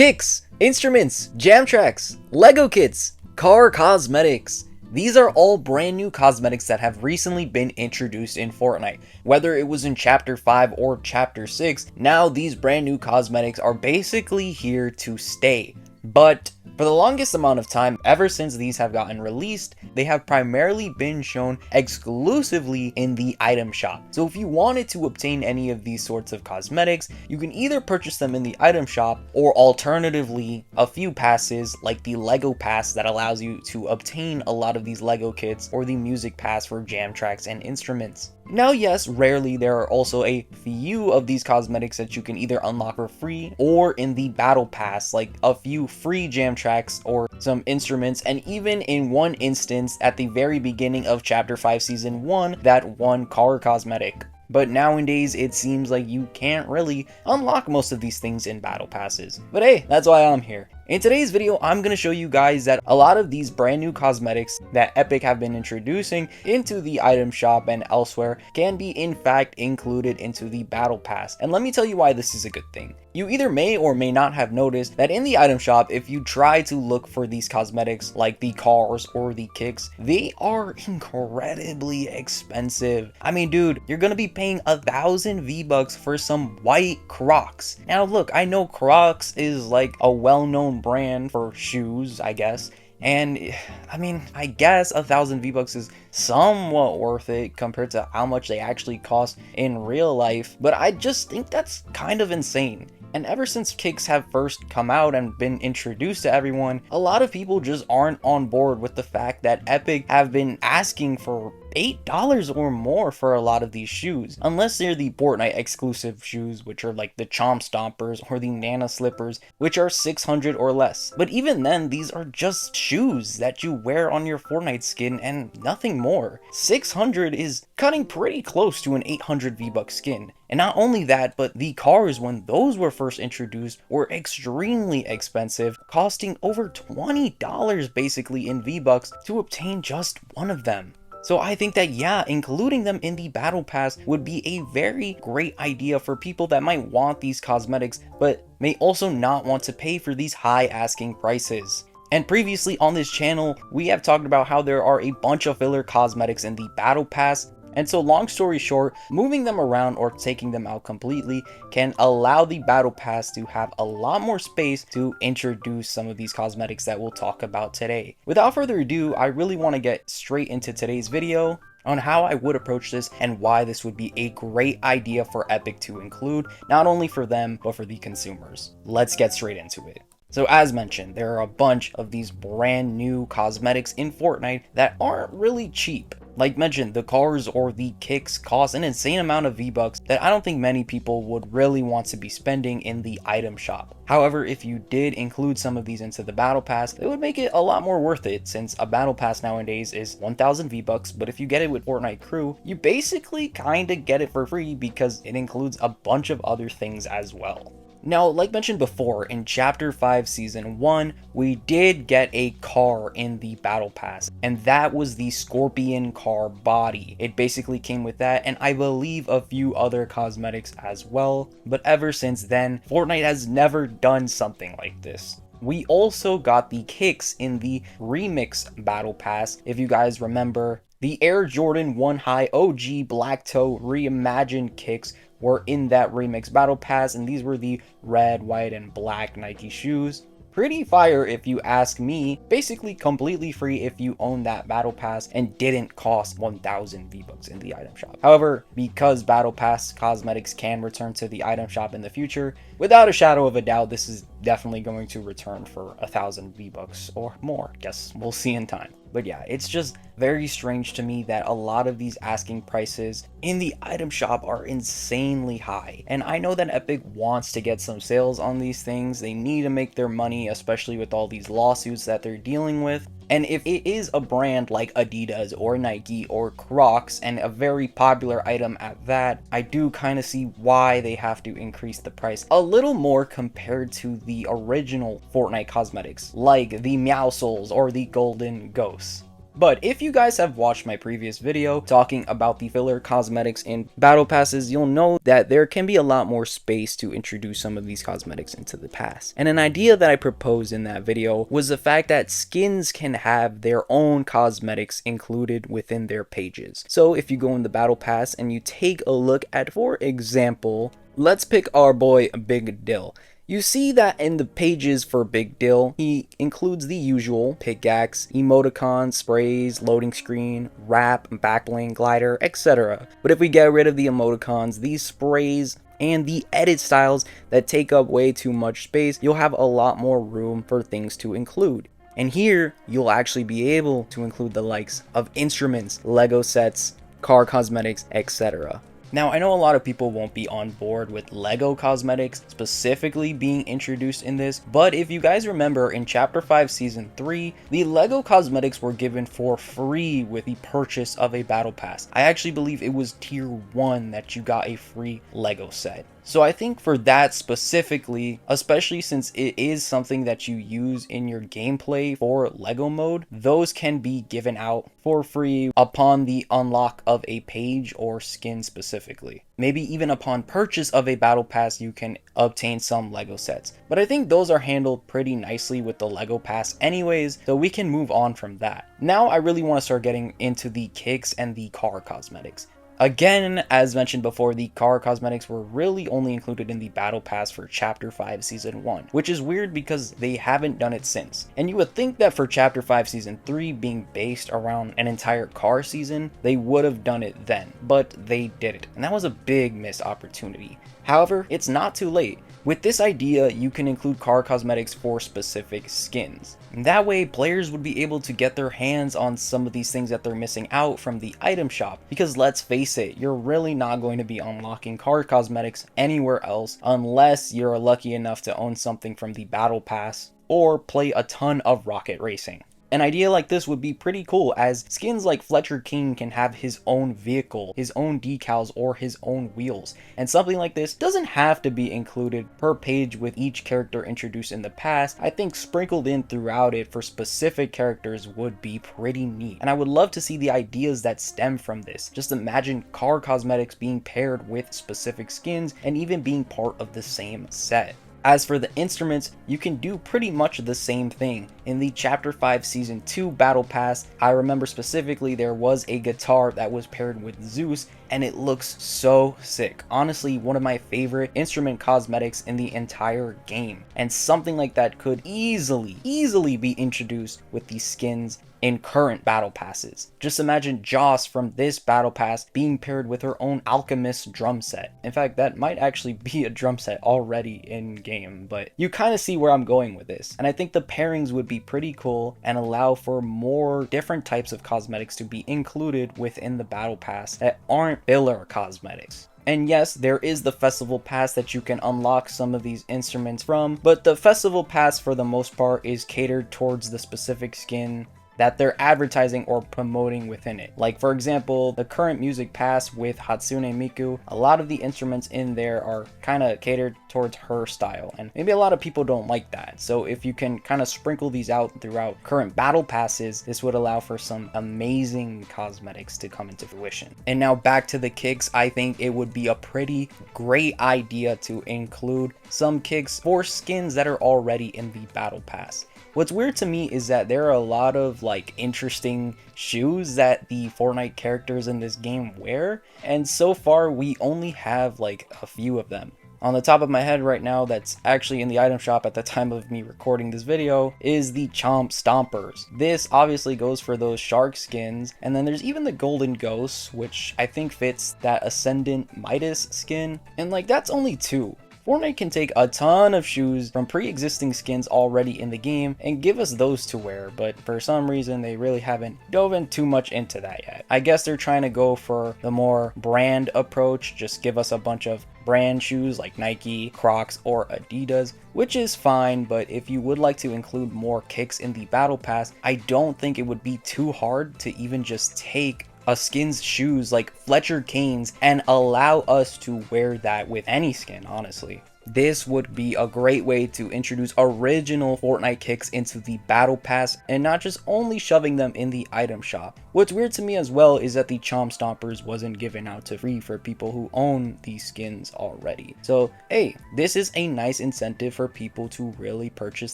Kicks, instruments, jam tracks, Lego kits, car cosmetics. These are all brand new cosmetics that have recently been introduced in Fortnite. Whether it was in Chapter 5 or Chapter 6, now these brand new cosmetics are basically here to stay. But for the longest amount of time, ever since these have gotten released, they have primarily been shown exclusively in the item shop. So if you wanted to obtain any of these sorts of cosmetics, you can either purchase them in the item shop, or alternatively, a few passes like the Lego pass that allows you to obtain a lot of these Lego kits, or the music pass for jam tracks and instruments. Now yes, rarely there are also a few of these cosmetics that you can either unlock for free or in the battle pass, like a few free jam tracks or some instruments, and even in one instance at the very beginning of Chapter 5 Season 1, that one car cosmetic. But nowadays it seems like you can't really unlock most of these things in battle passes. But hey, that's why I'm here. In today's video, I'm going to show you guys that a lot of these brand new cosmetics that Epic have been introducing into the item shop and elsewhere can be in fact included into the battle pass. And let me tell you why this is a good thing. You either may or may not have noticed that in the item shop, if you try to look for these cosmetics like the cars or the kicks, they are incredibly expensive. I mean, dude, you're gonna be paying 1,000 V-Bucks for some white Crocs. Now look, I know Crocs is like a well-known brand for shoes, I guess. And I mean, I guess 1,000 V-Bucks is somewhat worth it compared to how much they actually cost in real life, but I just think that's kind of insane. And ever since kicks have first come out and been introduced to everyone, a lot of people just aren't on board with the fact that Epic have been asking for $8 or more for a lot of these shoes, unless they're the Fortnite exclusive shoes, which are like the Chomp Stompers or the Nana Slippers, which are 600 or less. But even then, these are just shoes that you wear on your Fortnite skin and nothing more. 600 is cutting pretty close to an 800 V-Buck skin. And not only that, but the cars, when those were first introduced, were extremely expensive, costing over $20 basically in V-Bucks to obtain just one of them. So I think that yeah, including them in the battle pass would be a very great idea for people that might want these cosmetics, but may also not want to pay for these high asking prices. And previously on this channel, we have talked about how there are a bunch of filler cosmetics in the battle pass. And so long story short, moving them around or taking them out completely can allow the battle pass to have a lot more space to introduce some of these cosmetics that we'll talk about today. Without further ado, I really want to get straight into today's video on how I would approach this and why this would be a great idea for Epic to include, not only for them, but for the consumers. Let's get straight into it. So as mentioned, there are a bunch of these brand new cosmetics in Fortnite that aren't really cheap. Like mentioned, the cars or the kicks cost an insane amount of V-Bucks that I don't think many people would really want to be spending in the item shop. However, if you did include some of these into the battle pass, it would make it a lot more worth it, since a battle pass nowadays is 1,000 V-Bucks, but if you get it with Fortnite Crew, you basically kinda get it for free because it includes a bunch of other things as well. Now, like mentioned before, in Chapter 5 Season 1, we did get a car in the Battle Pass, and that was the Scorpion car body. It basically came with that, and I believe a few other cosmetics as well, but ever since then, Fortnite has never done something like this. We also got the kicks in the Remix Battle Pass, if you guys remember. The Air Jordan 1 High OG Black Toe Reimagined kicks were in that Remix Battle Pass, and these were the red, white, and black Nike shoes. Pretty fire if you ask me, basically completely free if you own that battle pass and didn't cost 1,000 V-Bucks in the item shop. However, because battle pass cosmetics can return to the item shop in the future, without a shadow of a doubt, this is definitely going to return for 1,000 V-Bucks or more. Guess we'll see in time. But yeah, it's just very strange to me that a lot of these asking prices in the item shop are insanely high. And I know that Epic wants to get some sales on these things. They need to make their money, especially with all these lawsuits that they're dealing with. And if it is a brand like Adidas or Nike or Crocs, and a very popular item at that, I do kind of see why they have to increase the price a little more compared to the original Fortnite cosmetics, like the Meow Souls or the Golden Ghosts. But if you guys have watched my previous video talking about the filler cosmetics in battle passes, you'll know that there can be a lot more space to introduce some of these cosmetics into the pass. And an idea that I proposed in that video was the fact that skins can have their own cosmetics included within their pages. So if you go in the battle pass and you take a look at, for example, let's pick our boy Big Dill. You see that in the pages for Big Dill, he includes the usual pickaxe, emoticons, sprays, loading screen, wrap, backbling, glider, etc. But if we get rid of the emoticons, these sprays, and the edit styles that take up way too much space, you'll have a lot more room for things to include. And here, you'll actually be able to include the likes of instruments, Lego sets, car cosmetics, etc. Now, I know a lot of people won't be on board with Lego cosmetics specifically being introduced in this, but if you guys remember in Chapter 5 Season 3, the Lego cosmetics were given for free with the purchase of a battle pass. I actually believe it was Tier 1 that you got a free Lego set. So I think for that specifically, especially since it is something that you use in your gameplay for Lego mode, those can be given out for free upon the unlock of a page or skin specifically. Maybe even upon purchase of a battle pass, you can obtain some Lego sets. But I think those are handled pretty nicely with the Lego pass anyways, so we can move on from that. Now I really want to start getting into the kicks and the car cosmetics. Again, as mentioned before, the car cosmetics were really only included in the battle pass for Chapter 5 Season 1, which is weird because they haven't done it since. And you would think that for Chapter 5 Season 3 being based around an entire car season, they would have done it then, but they didn't, and that was a big missed opportunity. However, it's not too late. With this idea, you can include car cosmetics for specific skins. And that way, players would be able to get their hands on some of these things that they're missing out from the item shop. Because let's face it, you're really not going to be unlocking car cosmetics anywhere else unless you're lucky enough to own something from the battle pass or play a ton of rocket racing. An idea like this would be pretty cool, as skins like Fletcher King can have his own vehicle, his own decals, or his own wheels. And something like this doesn't have to be included per page with each character introduced in the past. I think sprinkled in throughout it for specific characters would be pretty neat. And I would love to see the ideas that stem from this. Just imagine car cosmetics being paired with specific skins and even being part of the same set. As for the instruments, you can do pretty much the same thing. In the Chapter 5 Season 2 Battle Pass, I remember specifically there was a guitar that was paired with Zeus, and it looks so sick. Honestly, one of my favorite instrument cosmetics in the entire game. And something like that could easily be introduced with these skins in current battle passes. Just imagine Joss from this battle pass being paired with her own alchemist drum set. In fact, that might actually be a drum set already in game, but you kind of see where I'm going with this. And I think the pairings would be pretty cool and allow for more different types of cosmetics to be included within the battle pass that aren't filler cosmetics. And yes, there is the festival pass that you can unlock some of these instruments from, but the festival pass for the most part is catered towards the specific skin that they're advertising or promoting within it. Like for example, the current music pass with Hatsune Miku, a lot of the instruments in there are kind of catered towards her style, and maybe a lot of people don't like that. So if you can kind of sprinkle these out throughout current battle passes, this would allow for some amazing cosmetics to come into fruition. And now back to the kicks, I think it would be a pretty great idea to include some kicks for skins that are already in the battle pass. What's weird to me is that there are a lot of like interesting shoes that the Fortnite characters in this game wear, and so far we only have like a few of them. On the top of my head right now, that's actually in the item shop at the time of me recording this video, is the Chomp Stompers. This obviously goes for those shark skins, and then there's even the Golden Ghosts, which I think fits that Ascendant Midas skin, and like that's only two. Fortnite can take a ton of shoes from pre-existing skins already in the game and give us those to wear, but for some reason they really haven't dove in too much into that yet. I guess they're trying to go for the more brand approach, just give us a bunch of brand shoes like Nike, Crocs, or Adidas, which is fine, but if you would like to include more kicks in the battle pass, I don't think it would be too hard to even just take a skin's shoes like Fletcher Kane's and allow us to wear that with any skin, honestly. This would be a great way to introduce original Fortnite kicks into the battle pass and not just only shoving them in the item shop. What's weird to me as well is that the Chomp Stompers wasn't given out to free for people who own these skins already. So hey, this is a nice incentive for people to really purchase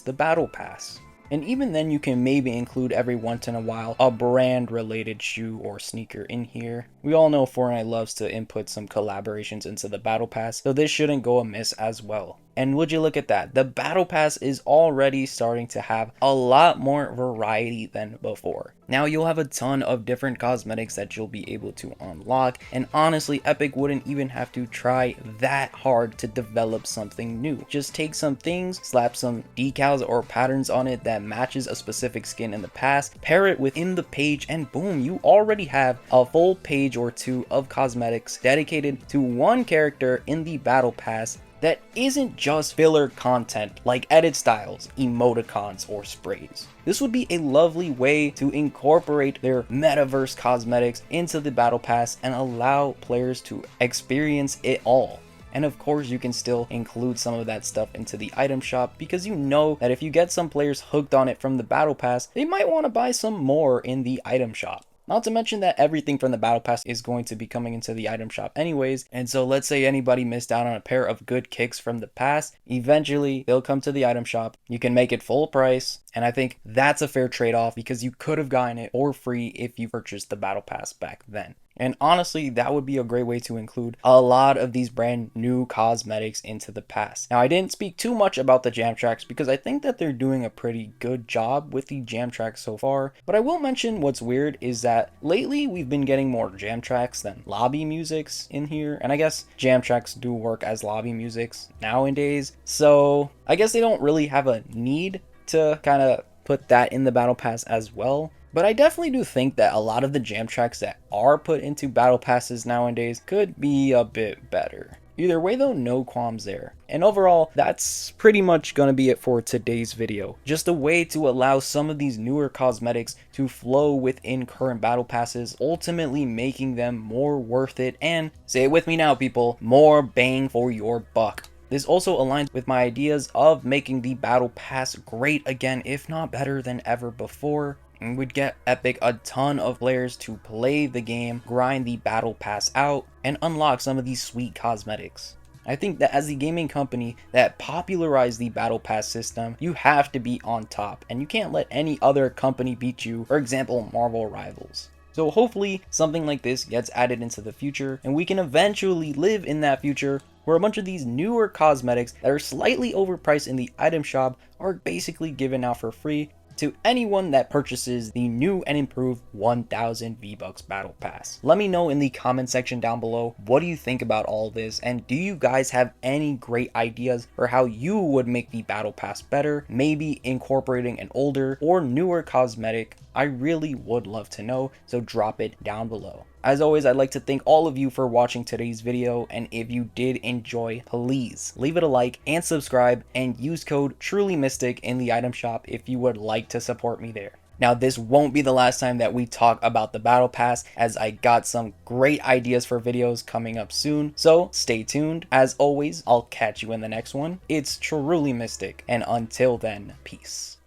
the battle pass. And even then, you can maybe include every once in a while a brand related shoe or sneaker in here. We all know Fortnite loves to input some collaborations into the battle pass, so this shouldn't go amiss as well. And would you look at that, the battle pass is already starting to have a lot more variety than before. Now you'll have a ton of different cosmetics that you'll be able to unlock, and honestly Epic wouldn't even have to try that hard to develop something new. Just take some things, slap some decals or patterns on it that matches a specific skin in the past, pair it within the page, and boom, you already have a full page or two of cosmetics dedicated to one character in the battle pass that isn't just filler content like edit styles, emoticons, or sprays. This would be a lovely way to incorporate their metaverse cosmetics into the battle pass and allow players to experience it all. And of course, you can still include some of that stuff into the item shop because you know that if you get some players hooked on it from the battle pass, they might want to buy some more in the item shop. Not to mention that everything from the battle pass is going to be coming into the item shop anyways, and so let's say anybody missed out on a pair of good kicks from the past, eventually they'll come to the item shop, you can make it full price, and I think that's a fair trade-off because you could have gotten it for free if you purchased the battle pass back then. And honestly, that would be a great way to include a lot of these brand new cosmetics into the pass. Now, I didn't speak too much about the jam tracks because I think that they're doing a pretty good job with the jam tracks so far. But I will mention what's weird is that lately we've been getting more jam tracks than lobby musics in here. And I guess jam tracks do work as lobby musics nowadays. So I guess they don't really have a need to kind of put that in the battle pass as well. But I definitely do think that a lot of the jam tracks that are put into battle passes nowadays could be a bit better. Either way though, no qualms there. And overall, that's pretty much gonna be it for today's video. Just a way to allow some of these newer cosmetics to flow within current battle passes, ultimately making them more worth it and, say it with me now people, more bang for your buck. This also aligns with my ideas of making the battle pass great again, if not better than ever before. And would get Epic a ton of players to play the game, grind the battle pass out, and unlock some of these sweet cosmetics. I think that as the gaming company that popularized the battle pass system, you have to be on top, and you can't let any other company beat you, for example Marvel Rivals. So hopefully something like this gets added into the future, and we can eventually live in that future where a bunch of these newer cosmetics that are slightly overpriced in the item shop are basically given out for free to anyone that purchases the new and improved 1000 V-Bucks Battle Pass. Let me know in the comment section down below, what do you think about all this, and do you guys have any great ideas for how you would make the Battle Pass better, maybe incorporating an older or newer cosmetic? I really would love to know, so drop it down below. As always, I'd like to thank all of you for watching today's video, and if you did enjoy, please leave it a like and subscribe and use code TrulyMystic in the item shop if you would like to support me there. Now, this won't be the last time that we talk about the Battle Pass, as I got some great ideas for videos coming up soon, so stay tuned. As always, I'll catch you in the next one. It's TrulyMystic, and until then, peace.